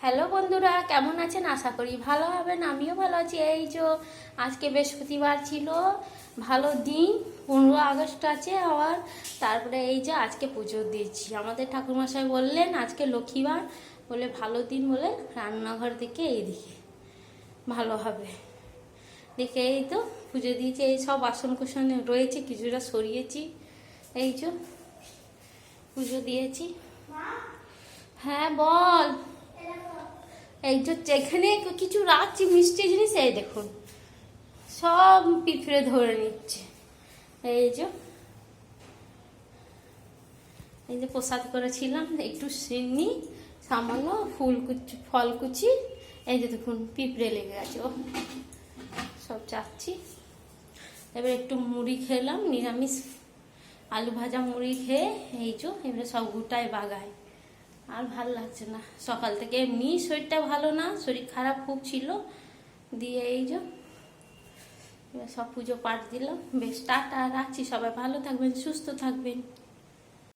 Hello বন্ধুরা, কেমন আছেন? আশা করি ভালো হবেন। আমিও ভালো আছি। এই যে আজকে বৃহস্পতিবার ছিল, ভালো দিন। 15 আগস্ট আছে আবার। তারপরে এই যে আজকে পুজো দিয়েছি। আমাদের ঠাকুরমশাই বললেন আজকে লক্ষ্মীবার, বলে ভালো দিন, বলে রান্নাঘর থেকে এইদিকে ভালো হবে দেখে এই তো পুজো দিয়েছি। এই সব বাসন কুসন রয়েছে, কিছুটা সরিয়েছি। এই যে পুজো দিয়েছি। হ্যাঁ বল। এই যে এখানে কিছু রাখছি মিষ্টি জিনিস, এই দেখুন সব পিঁপড়ে ধরে নিচ্ছে। এই যে প্রসাদ করেছিলাম, একটু সিন্নি, সামান্য ফল কুচি। এই যে দেখুন পিঁপড়ে লেগে গেছে, ও সব চাচ্ছি। এবার একটু মুড়ি খেলাম, নিরামিষ আলু ভাজা মুড়ি খেয়ে এই যে এবারে সব গোটায় বাগায়। আর ভাল লাগছে না, সকাল থেকে এমনি শরীরটা ভালো না, শরীর খারাপ খুব ছিল। দিয়ে এই যে সব পুজো পাঠ দিলাম। বেশ, টাটা, রাখছি। সবাই ভালো থাকবেন, সুস্থ থাকবেন।